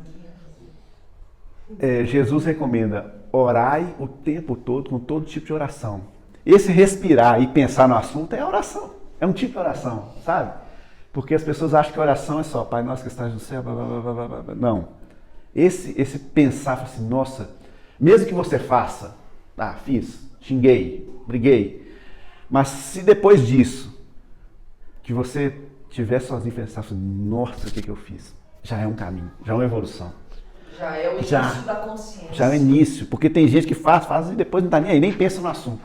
Jesus recomenda, orai o tempo todo com todo tipo de oração. Esse respirar e pensar no assunto é oração. É um tipo de oração, sabe? Porque as pessoas acham que oração é só Pai nosso que estás no céu, blá, blá, blá, blá, blá. Não. Esse pensar assim, nossa, mesmo que você faça, fiz, xinguei, briguei, mas se depois disso, que você estiver sozinho e pensar assim, nossa, o que eu fiz? Já é um caminho, já é uma evolução. Já é o início da consciência. Já é o início, porque tem gente que faz e depois não está nem aí, nem pensa no assunto.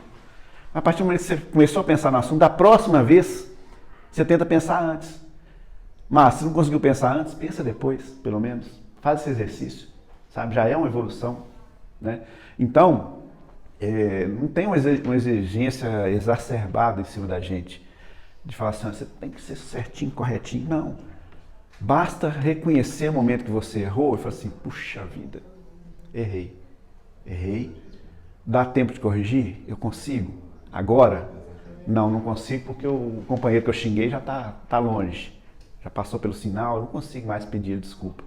A partir do momento que você começou a pensar no assunto, da próxima vez, você tenta pensar antes. Mas se não conseguiu pensar antes, pensa depois, pelo menos. Faz esse exercício, sabe? Já é uma evolução, né? Então, não tem uma exigência exacerbada em cima da gente, de falar assim, você tem que ser certinho, corretinho. Não. Basta reconhecer o momento que você errou e falar assim, puxa vida, errei. Dá tempo de corrigir? Eu consigo? Agora? Não consigo porque o companheiro que eu xinguei já está longe. Já passou pelo sinal, eu não consigo mais pedir desculpa.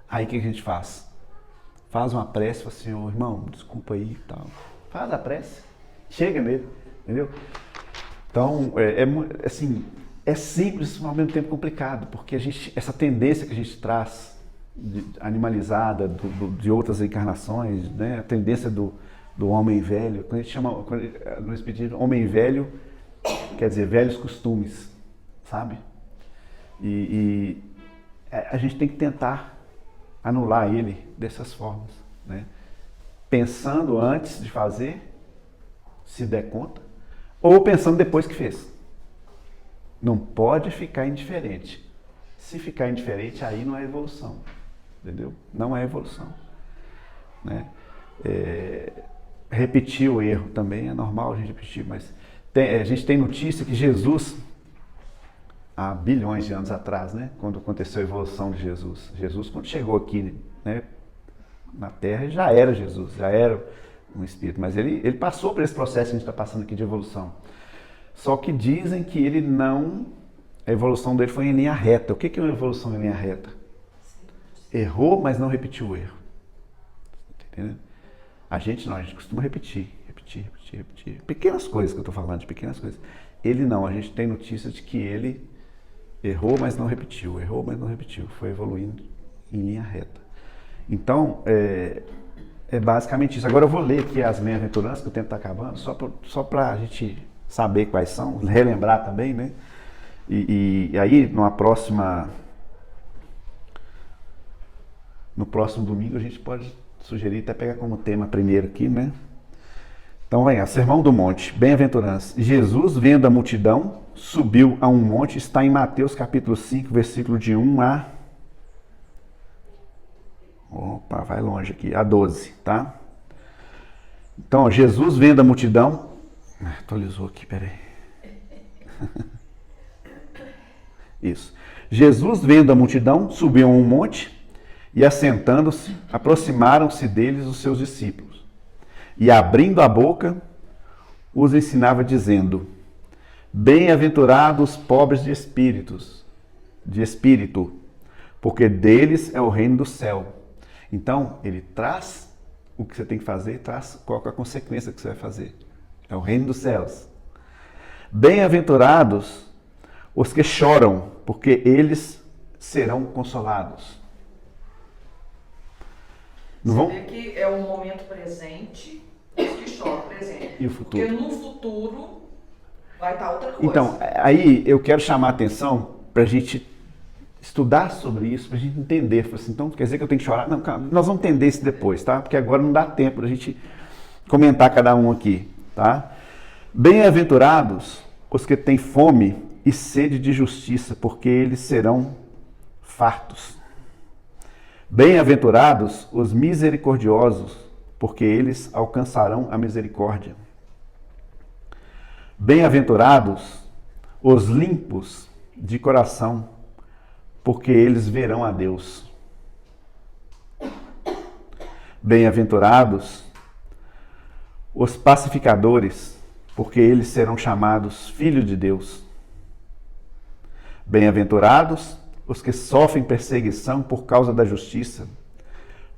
Aí o que a gente faz? Faz uma prece, fala assim, irmão, desculpa aí e tal. Faz a prece, chega nele, entendeu? Então, assim, é simples, mas ao mesmo tempo complicado, porque essa tendência que a gente traz, animalizada de outras encarnações, né? A tendência do homem velho, quando a gente chama, no Espiritismo, homem velho, quer dizer, velhos costumes, sabe? E a gente tem que tentar anular ele dessas formas, né? Pensando antes de fazer, se der conta, ou pensando depois que fez. Não pode ficar indiferente. Se ficar indiferente, aí não é evolução, entendeu? Não é evolução, né? Repetir o erro também é normal a gente repetir, mas a gente tem notícia que Jesus, há bilhões de anos atrás, né, quando aconteceu a evolução de Jesus quando chegou aqui, né, na Terra, já era Jesus, já era um espírito, mas ele passou por esse processo que a gente está passando aqui de evolução. Só que dizem que a evolução dele foi em linha reta. O que é uma evolução em linha reta? Errou, mas não repetiu o erro. Entendeu? A gente costuma repetir. Pequenas coisas que eu estou falando, de pequenas coisas. Ele não, a gente tem notícia de que ele errou, mas não repetiu. Foi evoluindo em linha reta. Então, é basicamente isso. Agora eu vou ler aqui as bem-aventuranças, que o tempo está acabando, só para a gente saber quais são, relembrar também, né? E aí, no próximo domingo, a gente pode sugerir, até pegar como tema primeiro aqui, né? Então, vem, Sermão do Monte, bem-aventurança. Jesus, vendo a multidão, subiu a um monte, está em Mateus capítulo 5, versículo de 1 a... Opa, vai longe aqui, a 12, tá? Então, Jesus, vendo a multidão... Atualizou aqui, peraí. Isso. Jesus, vendo a multidão, subiu a um monte e, assentando-se, aproximaram-se deles os seus discípulos. E, abrindo a boca, os ensinava, dizendo: Bem-aventurados os pobres de espírito, porque deles é o reino do céu. Então, ele traz o que você tem que fazer, traz qual é a consequência que você vai fazer. É o reino dos céus. Bem-aventurados os que choram, porque eles serão consolados. Você vê que é o momento presente, os que choram, presente. E o futuro? Porque no futuro vai estar outra coisa. Então, aí eu quero chamar a atenção para a gente estudar sobre isso, para a gente entender. Assim, então, quer dizer que eu tenho que chorar? Não, calma, nós vamos entender isso depois, tá? Porque agora não dá tempo da gente comentar cada um aqui, tá? Bem-aventurados os que têm fome e sede de justiça, porque eles serão fartos. Bem-aventurados os misericordiosos, porque eles alcançarão a misericórdia. Bem-aventurados os limpos de coração, porque eles verão a Deus. Bem-aventurados os pacificadores, porque eles serão chamados filhos de Deus. Bem-aventurados os que sofrem perseguição por causa da justiça,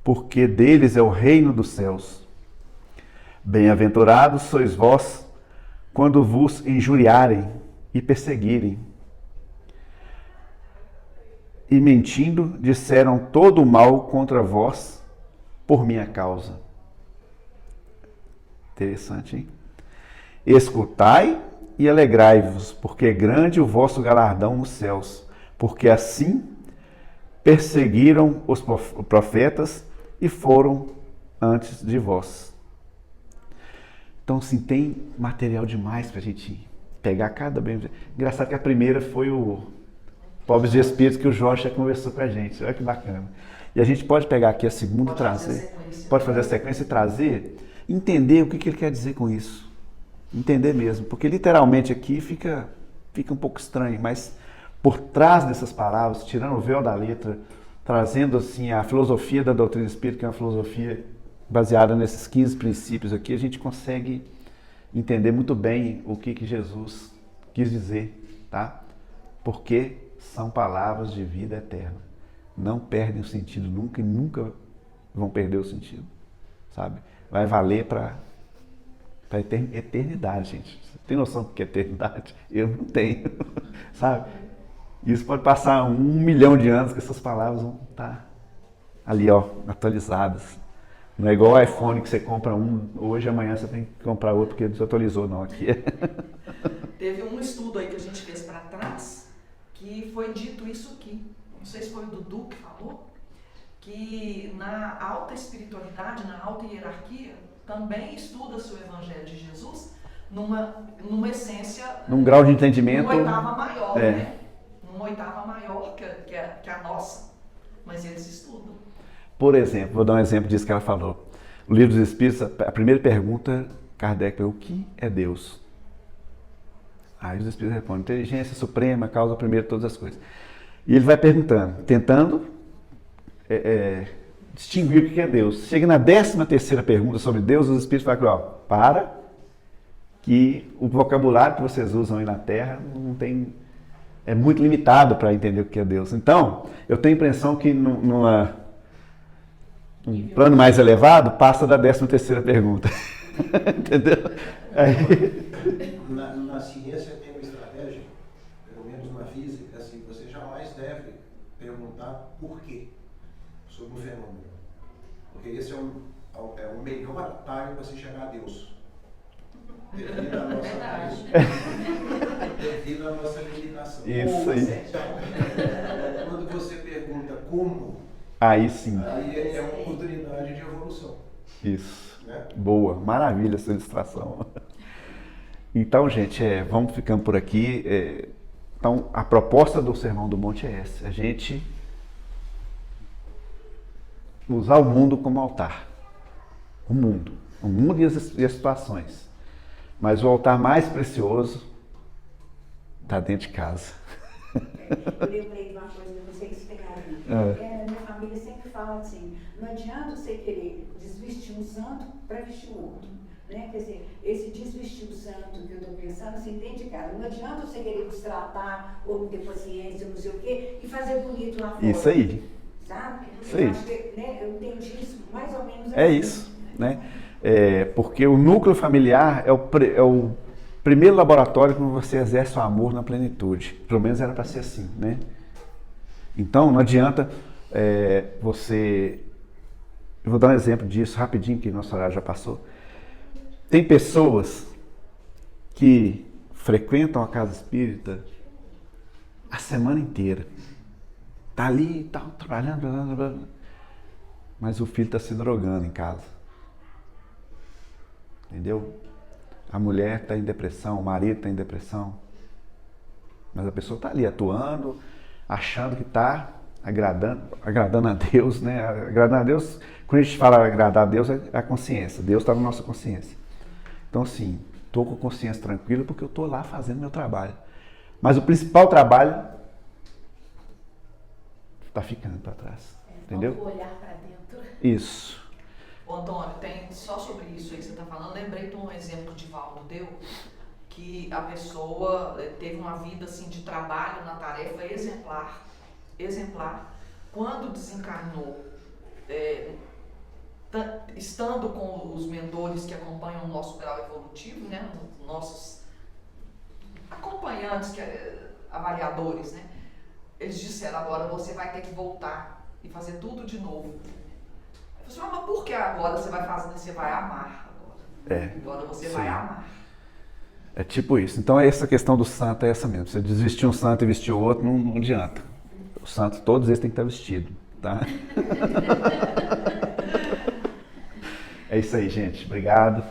porque deles é o reino dos céus. Bem-aventurados sois vós, quando vos injuriarem e perseguirem, e mentindo disseram todo o mal contra vós por minha causa. Interessante, hein? Escutai e alegrai-vos, porque é grande o vosso galardão nos céus, porque assim perseguiram os profetas e foram antes de vós. Então, assim, tem material demais para a gente pegar cada bem. Engraçado que a primeira foi o Pobres de Espírito, que o Jorge já conversou com a gente. Olha que bacana. E a gente pode pegar aqui a segunda e trazer. Pode fazer a sequência e trazer, entender o que ele quer dizer com isso. Entender mesmo. Porque literalmente aqui fica um pouco estranho, mas por trás dessas palavras, tirando o véu da letra, trazendo assim a filosofia da doutrina espírita, que é uma filosofia baseada nesses 15 princípios aqui, a gente consegue entender muito bem o que Jesus quis dizer, tá? Porque são palavras de vida eterna. Não perdem o sentido nunca e nunca vão perder o sentido, sabe? Vai valer para eternidade, gente. Você tem noção do que é eternidade? Eu não tenho, sabe? Isso pode passar 1 milhão de anos que essas palavras vão estar ali, ó, atualizadas. Não é igual o iPhone que você compra um hoje, amanhã você tem que comprar outro porque desatualizou, não. Aqui Teve um estudo aí que a gente fez para trás que foi dito isso aqui. Não sei se foi o Dudu que falou, que na alta espiritualidade, na alta hierarquia, também estuda-se o Evangelho de Jesus numa essência... Num grau de entendimento... Numa oitava maior, né? Numa oitava maior que a nossa. Mas eles estudam. Por exemplo, vou dar um exemplo disso que ela falou. O Livro dos Espíritos, a primeira pergunta, Kardec é: o que é Deus? Aí os Espíritos respondem: inteligência suprema, causa primeira de todas as coisas. E ele vai perguntando, tentando distinguir o que é Deus. Chega na 13ª pergunta sobre Deus, os Espíritos falam: ó, para, que o vocabulário que vocês usam aí na Terra não tem... é muito limitado para entender o que é Deus. Então, eu tenho a impressão que num plano mais elevado, passa da 13ª pergunta. Entendeu? Na ciência tem uma estratégia, pelo menos na física, assim, você jamais deve perguntar por quê sobre um fenômeno. Porque esse é o melhor atalho para se chegar a Deus. Devido à nossa devido à nossa limitação. Isso aí. Então, quando você pergunta como, Aí sim. aí é uma oportunidade de evolução. Isso. Né? Boa, maravilha essa ilustração. Então, gente, vamos ficando por aqui. Então, a proposta do Sermão do Monte é essa: a gente usar o mundo como altar. O mundo e as situações. Mas o altar mais precioso está dentro de casa. Eu lembrei de uma coisa que vocês pegaram. Na minha família sempre fala assim, não adianta você querer desvestir um santo para vestir o outro. Né? Quer dizer, esse desvestir o santo que eu estou pensando, assim, dentro de casa. Não adianta você querer destratar ou não ter paciência, não sei o quê, e fazer bonito lá fora. Isso aí. Sabe? Isso aí. Eu acho que, né, eu entendi isso mais ou menos assim. É isso, né? Porque o núcleo familiar é o primeiro laboratório que você exerce o amor na plenitude. Pelo menos era para ser assim, né? Então, não adianta você... Eu vou dar um exemplo disso rapidinho, que nosso horário já passou. Tem pessoas que frequentam a casa espírita a semana inteira. Tá ali, tá trabalhando, blá, blá, blá, mas o filho está se drogando em casa. Entendeu? A mulher está em depressão, o marido está em depressão. Mas a pessoa está ali atuando, achando que está agradando a Deus, né? Agradando a Deus, quando a gente fala agradar a Deus, é a consciência. Deus está na nossa consciência. Então, assim, estou com a consciência tranquila porque eu estou lá fazendo meu trabalho. Mas o principal trabalho está ficando para trás. Entendeu? Vamos olhar para dentro. Isso. Ô, Antônio, tem só sobre isso aí que você está falando, lembrei de um exemplo que o Divaldo deu, que a pessoa teve uma vida assim, de trabalho na tarefa exemplar, quando desencarnou, estando com os mentores que acompanham o nosso grau evolutivo, né, nossos acompanhantes, avaliadores, né, eles disseram: agora você vai ter que voltar e fazer tudo de novo. Eu falei: mas por que agora você vai fazer? Você vai amar agora. Agora você vai amar. É tipo isso. Então essa questão do santo é essa mesmo. Você desvestir um santo e vestir o outro, não adianta. Os santos, todos eles têm que estar vestidos, tá? É isso aí, gente. Obrigado.